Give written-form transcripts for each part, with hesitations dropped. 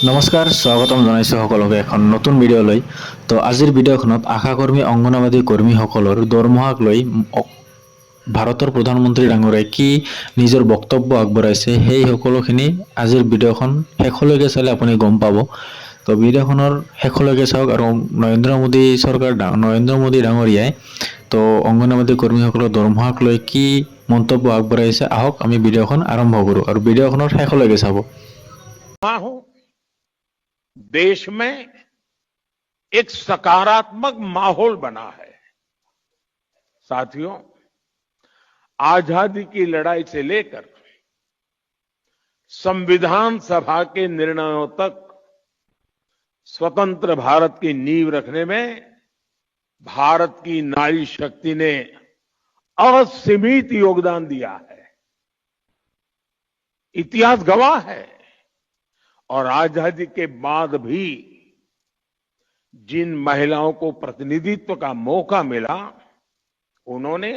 নমস্কাৰ স্বাগতম জনাইছো সকলোকে এখন নতুন ভিডিঅ'লৈ। তো আজিৰ ভিডিঅ'খনত আশাকৰ্মী অংগনবাদী কৰ্মীসকলৰ দৰমহাক লৈ ভাৰতৰ প্ৰধানমন্ত্ৰী ডাঙৰীয়াই কি নিজৰ বক্তব্য আগবঢ়াইছে সেই সকলোখিনি আজিৰ ভিডিঅ'খন শেষলৈকে চালে আপুনি গম পাব। তো ভিডিঅ'খনৰ শেষলৈকে চাওক আৰু নৰেন্দ্ৰ মোদী ডাঙৰীয়াই তো অংগনবাদী কৰ্মীসকলৰ দৰমহাক লৈ কি মন্তব্য আগবঢ়াইছে আহক আমি ভিডিঅ'খন আৰম্ভ কৰোঁ আৰু ভিডিঅ'খনৰ শেষলৈকে চাব। हूं देश में एक सकारात्मक माहौल बना है। साथियों, आजादी की लड़ाई से लेकर संविधान सभा के निर्णयों तक स्वतंत्र भारत की नींव रखने में भारत की नारी शक्ति ने असीमित योगदान दिया है। इतिहास गवाह है। और आजादी के बाद भी जिन महिलाओं को प्रतिनिधित्व का मौका मिला, उन्होंने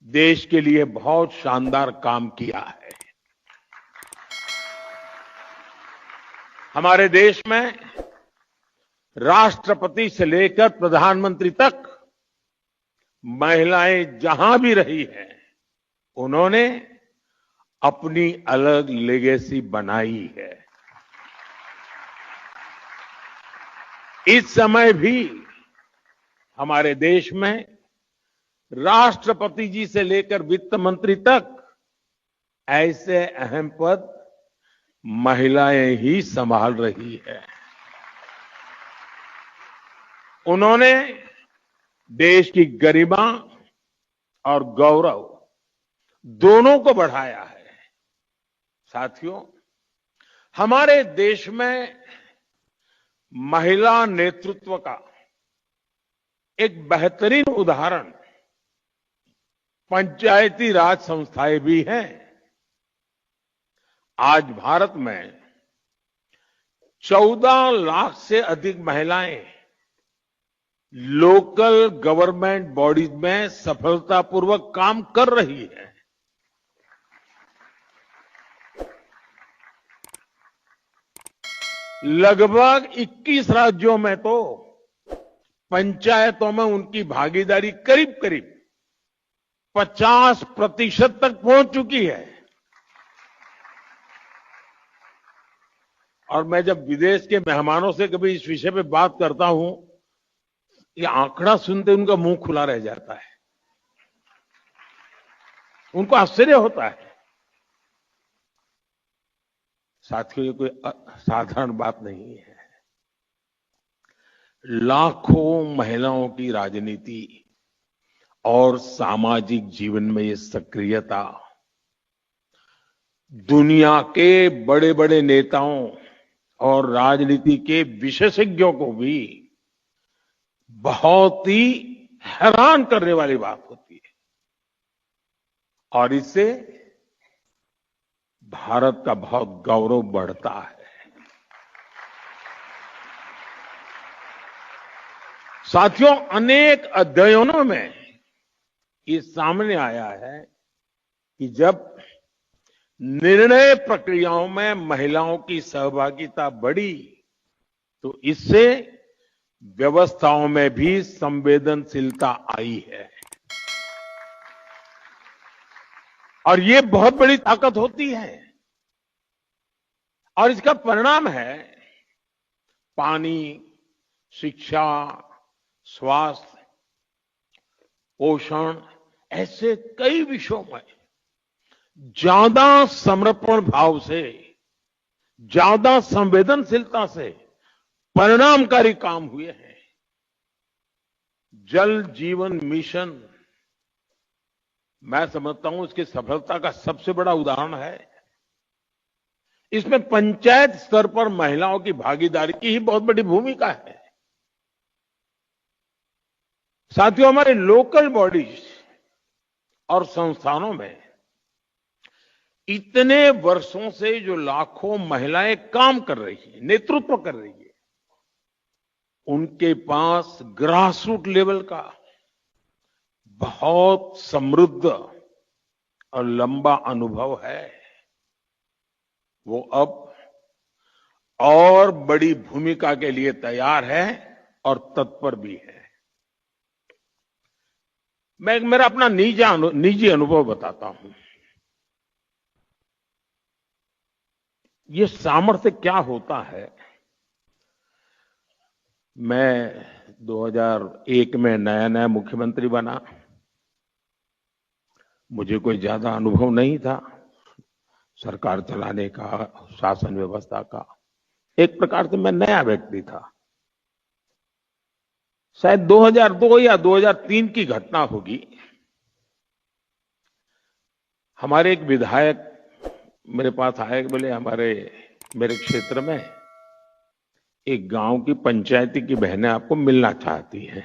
देश के लिए बहुत शानदार काम किया है। हमारे देश में राष्ट्रपति से लेकर प्रधानमंत्री तक महिलाएं जहां भी रही हैं, उन्होंने अपनी अलग लेगेसी बनाई है। इस समय भी हमारे देश में राष्ट्रपति जी से लेकर वित्त मंत्री तक ऐसे अहम पद महिलाएं ही संभाल रही है। उन्होंने देश की गरिमा और गौरव दोनों को बढ़ाया है। साथियों, हमारे देश में महिला नेतृत्व का एक बेहतरीन उदाहरण पंचायती राज संस्थाएं भी हैं। आज भारत में 14 लाख से अधिक महिलाएं लोकल गवर्नमेंट बॉडीज में सफलतापूर्वक काम कर रही हैं। लगभग 21 राज्यों में तो पंचायतों में उनकी भागीदारी करीब करीब 50% तक पहुंच चुकी है। और मैं जब विदेश के मेहमानों से कभी इस विषय पे बात करता हूं, ये आंकड़ा सुनते उनका मुंह खुला रह जाता है। उनको आश्चर्य होता है। साथियों, ये कोई साधारण बात नहीं है। लाखों महिलाओं की राजनीति और सामाजिक जीवन में ये सक्रियता दुनिया के बड़े बड़े नेताओं और राजनीति के विशेषज्ञों को भी बहुत ही हैरान करने वाली बात होती है। और इससे भारत का बहुत गौरव बढ़ता है। साथियों, अनेक अध्ययनों में ये सामने आया है कि जब निर्णय प्रक्रियाओं में महिलाओं की सहभागिता बढ़ी, तो इससे व्यवस्थाओं में भी संवेदनशीलता आई है। और ये बहुत बड़ी ताकत होती है। और इसका परिणाम है पानी, शिक्षा, स्वास्थ्य, पोषण, ऐसे कई विषयों में ज्यादा समर्पण भाव से, ज्यादा संवेदनशीलता से परिणामकारी काम हुए हैं। जल जीवन मिशन, मैं समझता हूं इसकी सफलता का सबसे बड़ा उदाहरण है। इसमें पंचायत स्तर पर महिलाओं की भागीदारी की ही बहुत बड़ी भूमिका है। साथियों, हमारे लोकल बॉडीज और संस्थानों में इतने वर्षों से जो लाखों महिलाएं काम कर रही है, नेतृत्व कर रही है, उनके पास ग्रासरूट लेवल का बहुत समृद्ध और लंबा अनुभव है। वो अब और बड़ी भूमिका के लिए तैयार है और तत्पर भी है। मैं मेरा अपना निजी अनुभव बताता हूं। ये सामर्थ्य क्या होता है। मैं 2001 में नया नया मुख्यमंत्री बना। मुझे कोई ज्यादा अनुभव नहीं था सरकार चलाने का, शासन व्यवस्था का। एक प्रकार से मैं नया व्यक्ति था। शायद 2002 या 2003 की घटना होगी। हमारे एक विधायक मेरे पास आए, बोले मेरे क्षेत्र में एक गांव की पंचायती की बहनें आपको मिलना चाहती हैं।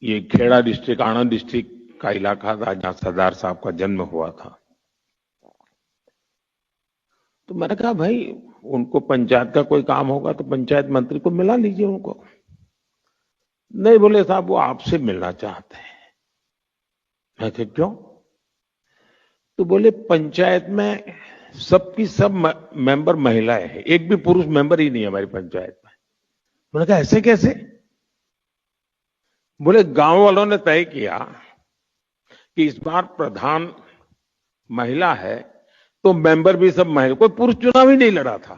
ये खेड़ा डिस्ट्रिक्ट, आनंद डिस्ट्रिक्ट का इलाका था जहां सरदार साहब का जन्म हुआ था। तो मैंने कहा भाई उनको पंचायत का कोई काम होगा तो पंचायत मंत्री को मिला लीजिए उनको। नहीं, बोले साहब वो आपसे मिलना चाहते हैं। मैं कहा क्यों? तो बोले पंचायत में सबकी सब मेंबर महिलाएं हैं, एक भी पुरुष मेंबर ही नहीं है हमारी पंचायत में। मैंने कहा ऐसे कैसे? बोले गांव वालों ने तय किया कि इस बार प्रधान महिला है तो मेंबर भी सब महिला, कोई पुरुष चुनाव ही नहीं लड़ा था।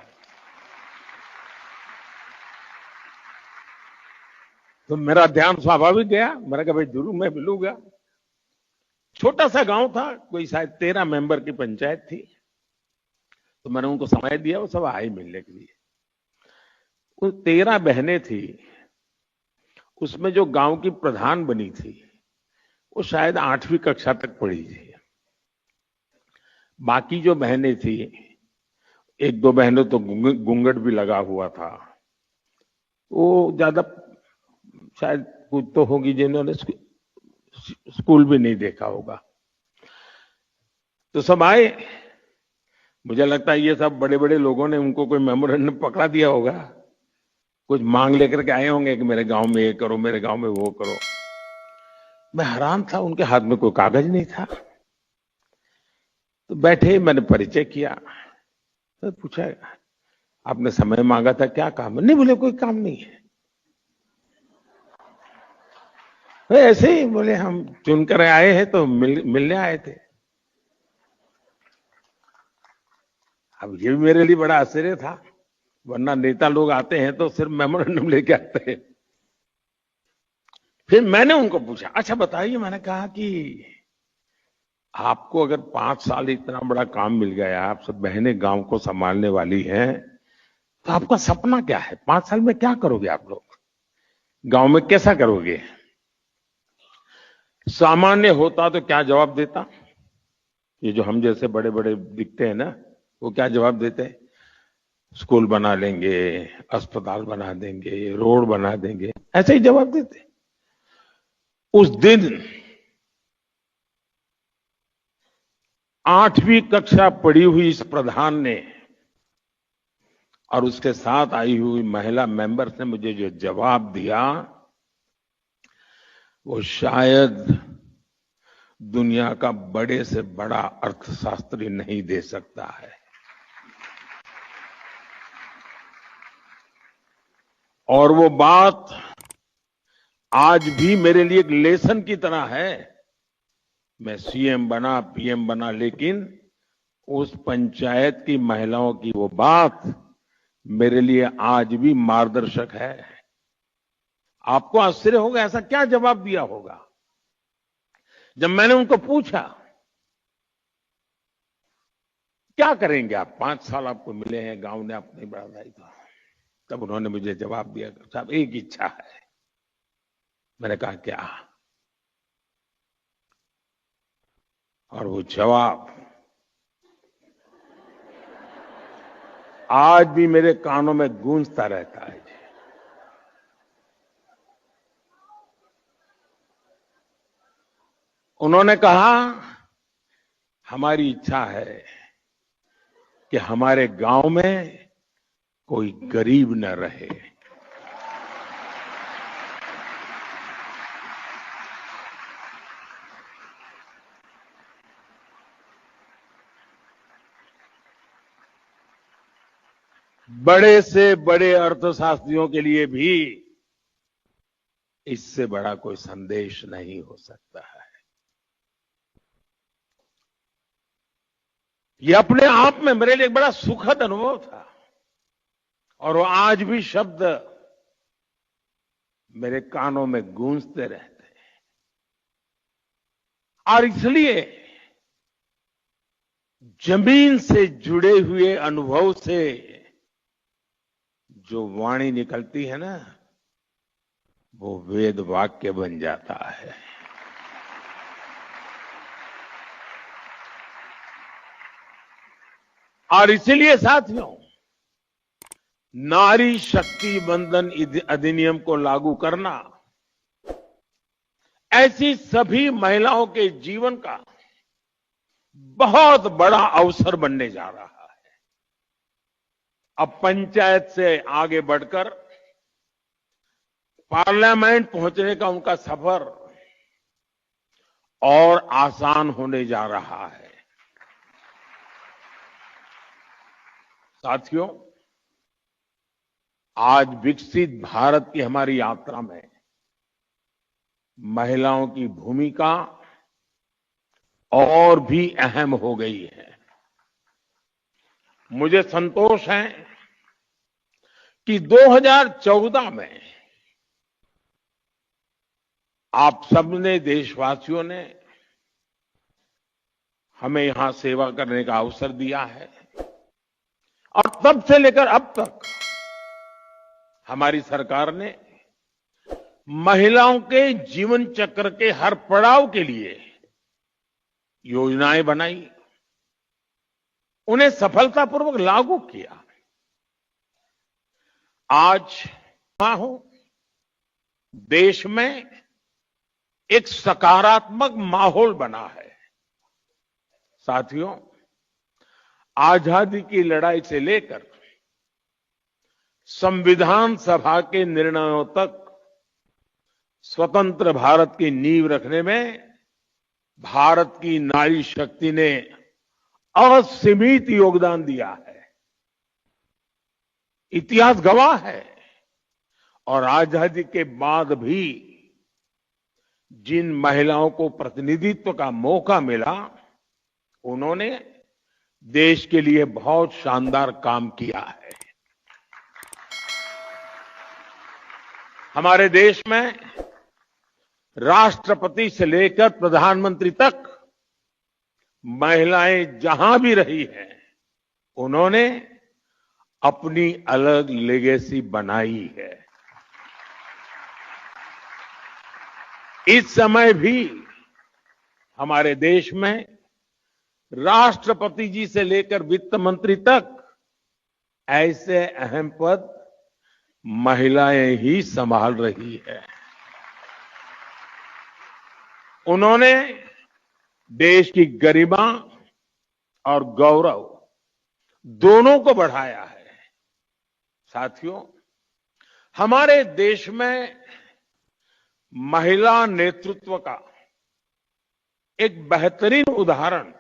तो मेरा ध्यान स्वाभाविक गया। मैंने कहा भाई जरूर मैं मिलूंगा। छोटा सा गांव था, कोई शायद 13 मेंबर की पंचायत थी। तो मैंने उनको समय दिया, वो सब आए मिलने के लिए। वो 13 बहनें थी, उसमें जो गांव की प्रधान बनी थी वो शायद 8वीं कक्षा तक पढ़ी थी। बाकी जो बहनें थी, एक दो बहनों तो घूंघट भी लगा हुआ था। वो ज्यादा शायद कुछ तो होगी जिन्होंने स्कूल भी नहीं देखा होगा। तो सब आए। मुझे लगता है ये सब बड़े बड़े लोगों ने उनको कोई मेमोरेंडम पकड़ा दिया होगा, कुछ मांग लेकर के आए होंगे कि मेरे गांव में ये करो, मेरे गांव में वो करो। मैं हैरान था, उनके हाथ में कोई कागज नहीं था। तो बैठे, मैंने परिचय किया। तो पूछा आपने समय मांगा था, क्या काम है? नहीं, बोले कोई काम नहीं है। ऐसे ही बोले हम चुनकर आए हैं तो मिलने आए थे। अब ये भी मेरे लिए बड़ा आश्चर्य था, वरना नेता लोग आते हैं तो सिर्फ मेमोरेंडम लेके आते हैं। फिर मैंने उनको पूछा, अच्छा बताइए, मैंने कहा कि आपको अगर 5 साल इतना बड़ा काम मिल गया, आप सब बहनें गांव को संभालने वाली हैं, तो आपका सपना क्या है? 5 साल में क्या करोगे आप लोग? गांव में कैसा करोगे? सामान्य होता तो क्या जवाब देता? ये जो हम जैसे बड़े बड़े दिखते हैं ना, वो क्या जवाब देते हैं? स्कूल बना लेंगे, अस्पताल बना देंगे, रोड बना देंगे, ऐसे ही जवाब देते। उस दिन 8वीं कक्षा पढ़ी हुई इस प्रधान ने और उसके साथ आई हुई महिला मेंबर्स ने मुझे जो जवाब दिया, वो शायद दुनिया का बड़े से बड़ा अर्थशास्त्री नहीं दे सकता है। और वो बात आज भी मेरे लिए एक लेसन की तरह है। मैं सीएम बना, पीएम बना, लेकिन उस पंचायत की महिलाओं की वो बात मेरे लिए आज भी मार्गदर्शक है। आपको आश्चर्य होगा ऐसा क्या जवाब दिया होगा। जब मैंने उनको पूछा क्या करेंगे आप, 5 साल आपको मिले हैं, गांव ने आपको नहीं बढ़ाया था, तब उन्होंने मुझे जवाब दिया, साहब एक इच्छा है। मैंने कहा क्या? और वो जवाब आज भी मेरे कानों में गूंजता रहता है। उन्होंने कहा हमारी इच्छा है कि हमारे गांव में कोई गरीब न रहे। बड़े से बड़े अर्थशास्त्रियों के लिए भी इससे बड़ा कोई संदेश नहीं हो सकता है। ये अपने आप में मेरे लिए एक बड़ा सुखद अनुभव था और वो आज भी शब्द मेरे कानों में गूंजते रहते हैं। और इसलिए जमीन से जुड़े हुए अनुभव से जो वाणी निकलती है ना, वो वेद वाक्य बन जाता है। और इसीलिए साथियों, नारी शक्ति बंधन अधिनियम को लागू करना ऐसी सभी महिलाओं के जीवन का बहुत बड़ा अवसर बनने जा रहा है। अब पंचायत से आगे बढ़कर पार्लियामेंट पहुंचने का उनका सफर और आसान होने जा रहा है। साथियों, आज विकसित भारत की हमारी यात्रा में महिलाओं की भूमिका और भी अहम हो गई है। मुझे संतोष है कि 2014 में आप सबने, देशवासियों ने हमें यहां सेवा करने का अवसर दिया है और तब से लेकर अब तक हमारी सरकार ने महिलाओं के जीवन चक्र के हर पड़ाव के लिए योजनाएं बनाई, उन्हें सफलतापूर्वक लागू किया। आज हूं, देश में एक सकारात्मक माहौल बना है। साथियों, आजादी की लड़ाई से लेकर संविधान सभा के निर्णयों तक स्वतंत्र भारत की नींव रखने में भारत की नारी शक्ति ने असीमित योगदान दिया है। इतिहास गवाह है। और आजादी के बाद भी जिन महिलाओं को प्रतिनिधित्व का मौका मिला, उन्होंने देश के लिए बहुत शानदार काम किया है। हमारे देश में राष्ट्रपति से लेकर प्रधानमंत्री तक महिलाएं जहां भी रही हैं, उन्होंने अपनी अलग लेगेसी बनाई है। इस समय भी हमारे देश में राष्ट्रपति जी से लेकर वित्त मंत्री तक ऐसे अहम पद महिलाएं ही संभाल रही है। उन्होंने देश की गरिमा और गौरव दोनों को बढ़ाया है। साथियों, हमारे देश में महिला नेतृत्व का एक बेहतरीन उदाहरण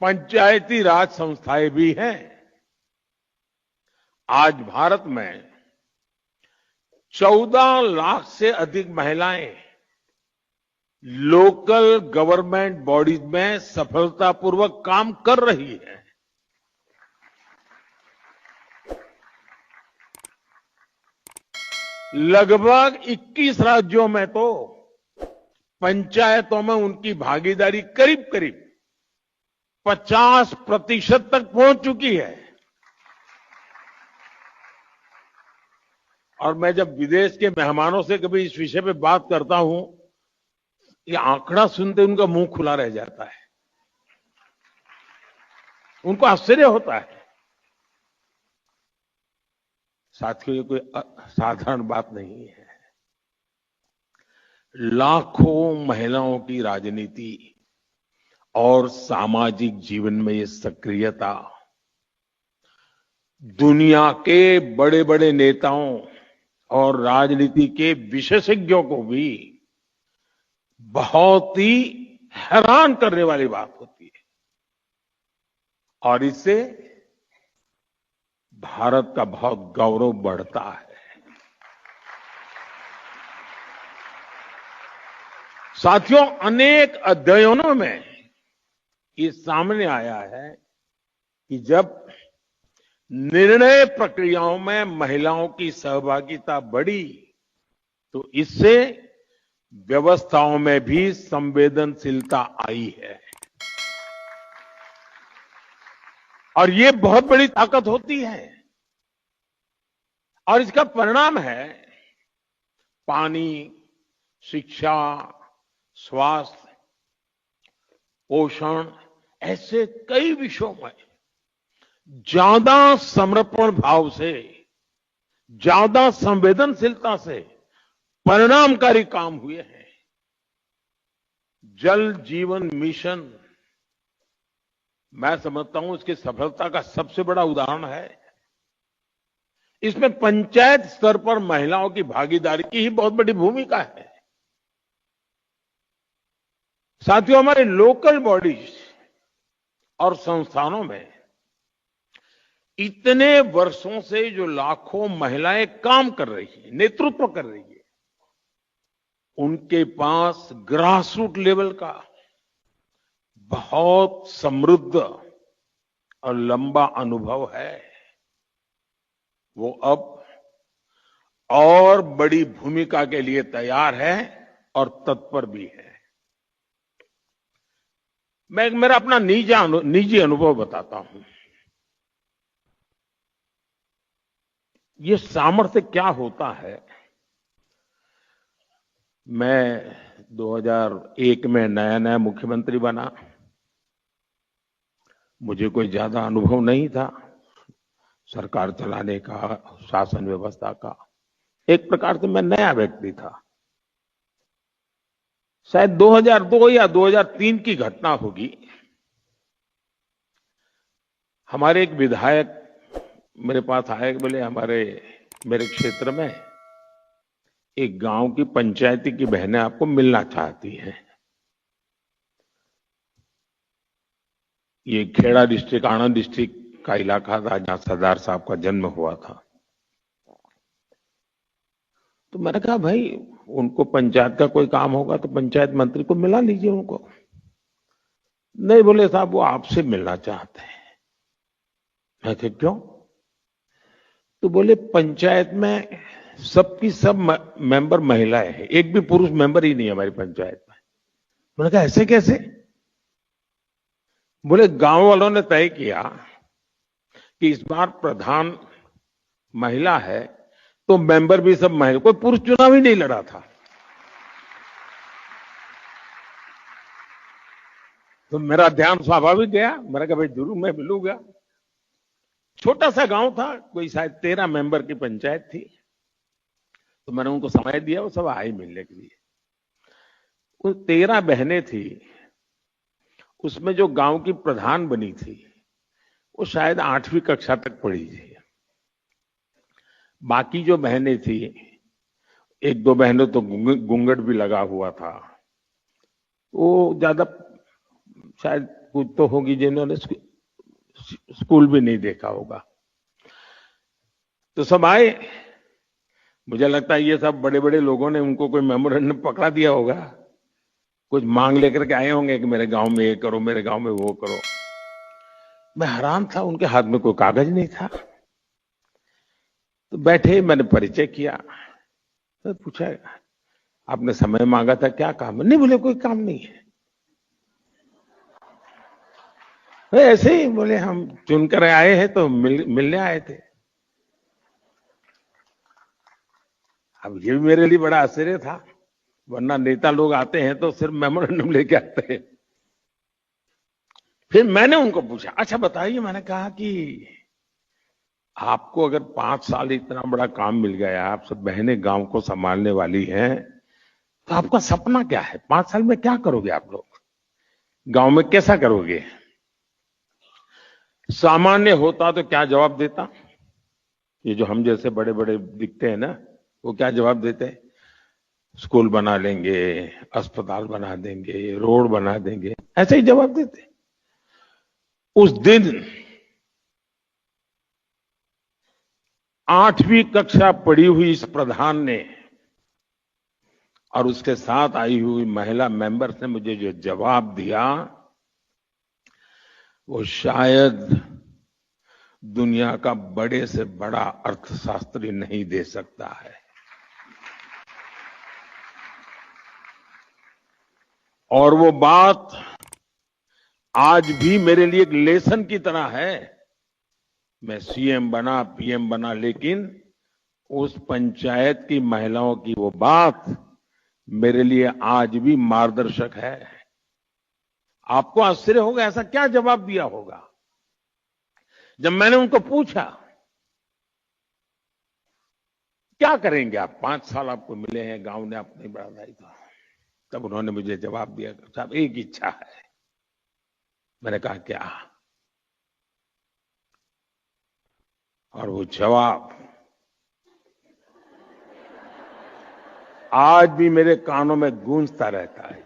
पंचायती राज संस्थाएं भी हैं। आज भारत में 14 लाख से अधिक महिलाएं लोकल गवर्नमेंट बॉडीज में सफलतापूर्वक काम कर रही है। लगभग 21 राज्यों में तो पंचायतों में उनकी भागीदारी करीब करीब 50% तक पहुंच चुकी है। और मैं जब विदेश के मेहमानों से कभी इस विषय पे बात करता हूं, ये आंकड़ा सुनते उनका मुंह खुला रह जाता है। उनको आश्चर्य होता है। साथियों, ये कोई साधारण बात नहीं है। लाखों महिलाओं की राजनीति और सामाजिक जीवन में ये सक्रियता दुनिया के बड़े बड़े नेताओं और राजनीति के विशेषज्ञों को भी बहुत ही हैरान करने वाली बात होती है। और इससे भारत का बहुत गौरव बढ़ता है। साथियों, अनेक अध्ययनों में ये सामने आया है कि जब निर्णय प्रक्रियाओं में महिलाओं की सहभागिता बढ़ी तो इससे व्यवस्थाओं में भी संवेदनशीलता आई है और ये बहुत बड़ी ताकत होती है। और इसका परिणाम है पानी, शिक्षा, स्वास्थ्य, पोषण, ऐसे कई विषयों में ज्यादा समर्पण भाव से, ज्यादा संवेदनशीलता से परिणामकारी काम हुए हैं। जल जीवन मिशन मैं समझता हूं इसकी सफलता का सबसे बड़ा उदाहरण है। इसमें पंचायत स्तर पर महिलाओं की भागीदारी की ही बहुत बड़ी भूमिका है। साथियों, हमारे लोकल बॉडीज और संस्थानों में इतने वर्षों से जो लाखों महिलाएं काम कर रही है, नेतृत्व कर रही है, उनके पास ग्रास रूट लेवल का बहुत समृद्ध और लंबा अनुभव है। वो अब और बड़ी भूमिका के लिए तैयार है और तत्पर भी है। मैं मेरा अपना निजी अनुभव बताता हूं। ये सामर्थ्य क्या होता है। मैं 2001 में नया नया मुख्यमंत्री बना। मुझे कोई ज्यादा अनुभव नहीं था सरकार चलाने का, शासन व्यवस्था का। एक प्रकार से मैं नया व्यक्ति था। शायद 2002 या 2003 की घटना होगी। हमारे एक विधायक मेरे पास आए, बोले मेरे क्षेत्र में एक गांव की पंचायती की बहनें आपको मिलना चाहती हैं। ये खेड़ा डिस्ट्रिक्ट, आनंद डिस्ट्रिक्ट का इलाका था जहां सरदार साहब का जन्म हुआ था। तो मैंने कहा भाई उनको पंचायत का कोई काम होगा तो पंचायत मंत्री को मिला लीजिए उनको। नहीं, बोले साहब वो आपसे मिलना चाहते हैं। मैं कहा क्यों? तो बोले पंचायत में सबकी सब मेंबर महिलाएं हैं, एक भी पुरुष मेंबर ही नहीं है हमारी पंचायत में। मैंने कहा ऐसे कैसे? बोले गांव वालों ने तय किया कि इस बार प्रधान महिला है तो मेंबर भी सब महिला, कोई पुरुष चुनाव ही नहीं लड़ा था। तो मेरा ध्यान स्वाभाविक गया। मैंने कहा भाई जरूर मैं मिलूंगा। छोटा सा गांव था, कोई शायद 13 मेंबर की पंचायत थी। तो मैंने उनको समय दिया, वो सब आए मिलने के लिए। वो 13 बहनें थी, उसमें जो गांव की प्रधान बनी थी वो शायद 8वीं कक्षा तक पढ़ी थी। बाकी जो बहनें थी, एक दो बहनों तो घूंघट भी लगा हुआ था। वो ज्यादा शायद कुछ तो होगी जिन्होंने स्कूल भी नहीं देखा होगा। तो सब आए। मुझे लगता है ये सब बड़े बड़े लोगों ने उनको कोई मेमोरेंडम पकड़ा दिया होगा, कुछ मांग लेकर के आए होंगे कि मेरे गांव में ये करो, मेरे गांव में वो करो। मैं हैरान था, उनके हाथ में कोई कागज नहीं था। तो बैठे, मैंने परिचय किया। तो पूछा आपने समय मांगा था, क्या काम है? नहीं, बोले कोई काम नहीं है। ऐसे ही बोले हम चुनकर आए हैं तो मिलने आए थे। अब ये भी मेरे लिए बड़ा आश्चर्य था, वरना नेता लोग आते हैं तो सिर्फ मेमोरेंडम लेके आते हैं। फिर मैंने उनको पूछा, अच्छा बताइए, मैंने कहा कि आपको अगर 5 साल इतना बड़ा काम मिल गया, आप सब बहनें गांव को संभालने वाली हैं, तो आपका सपना क्या है? 5 साल में क्या करोगे आप लोग? गांव में कैसा करोगे? सामान्य होता तो क्या जवाब देता? ये जो हम जैसे बड़े बड़े दिखते हैं ना, वो क्या जवाब देते हैं? स्कूल बना लेंगे, अस्पताल बना देंगे, रोड बना देंगे, ऐसे ही जवाब देते। उस दिन 8वीं कक्षा पढ़ी हुई इस प्रधान ने और उसके साथ आई हुई महिला मेंबर्स ने मुझे जो जवाब दिया, वो शायद दुनिया का बड़े से बड़ा अर्थशास्त्री नहीं दे सकता है। और वो बात आज भी मेरे लिए एक लेसन की तरह है। मैं सीएम बना, पीएम बना, लेकिन उस पंचायत की महिलाओं की वो बात मेरे लिए आज भी मार्गदर्शक है। आपको आश्चर्य होगा, ऐसा क्या जवाब दिया होगा? जब मैंने उनको पूछा, क्या करेंगे आप, 5 साल आपको मिले हैं, गांव ने आपको नहीं बढ़ाया था, तब उन्होंने मुझे जवाब दिया, साहब एक इच्छा है। मैंने कहा क्या? और वो जवाब आज भी मेरे कानों में गूंजता रहता है।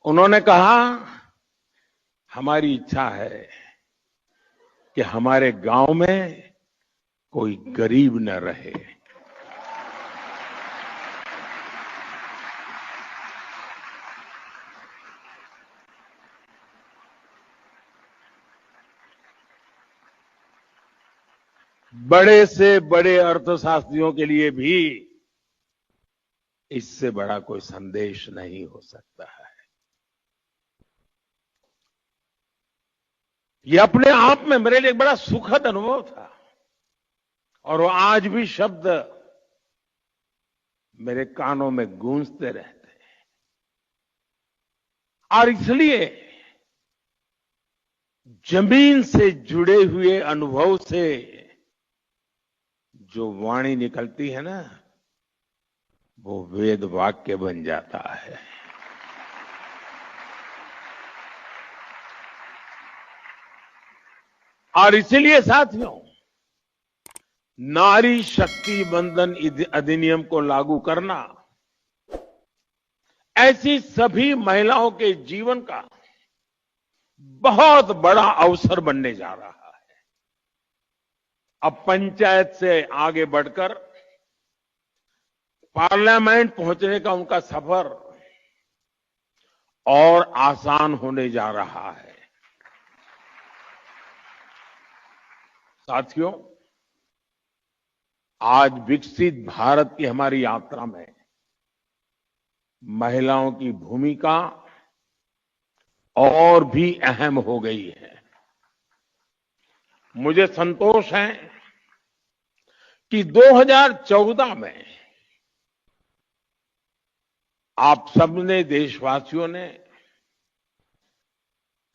उन्होंने कहा, हमारी इच्छा है कि हमारे गांव में कोई गरीब न रहे। बड़े से बड़े अर्थशास्त्रियों के लिए भी इससे बड़ा कोई संदेश नहीं हो सकता है। ये अपने आप में मेरे लिए एक बड़ा सुखद अनुभव था और वो आज भी शब्द मेरे कानों में गूंजते रहते हैं। और इसलिए जमीन से जुड़े हुए अनुभव से जो वाणी निकलती है ना, वो वेद वाक्य बन जाता है। और इसीलिए साथियों, नारी शक्ति बंधन अधिनियम को लागू करना ऐसी सभी महिलाओं के जीवन का बहुत बड़ा अवसर बनने जा रहा है। अब पंचायत से आगे बढ़कर पार्लियामेंट पहुंचने का उनका सफर और आसान होने जा रहा है। साथियों, आज विकसित भारत की हमारी यात्रा में महिलाओं की भूमिका और भी अहम हो गई है। मुझे संतोष है कि 2014 में आप सबने, देशवासियों ने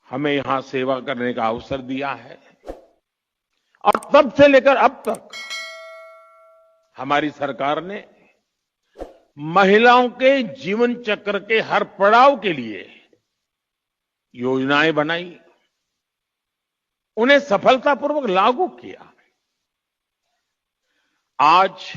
हमें यहां सेवा करने का अवसर दिया है और तब से लेकर अब तक हमारी सरकार ने महिलाओं के जीवन चक्र के हर पड़ाव के लिए योजनाएं बनाई, उन्हें सफलतापूर्वक लागू किया। आज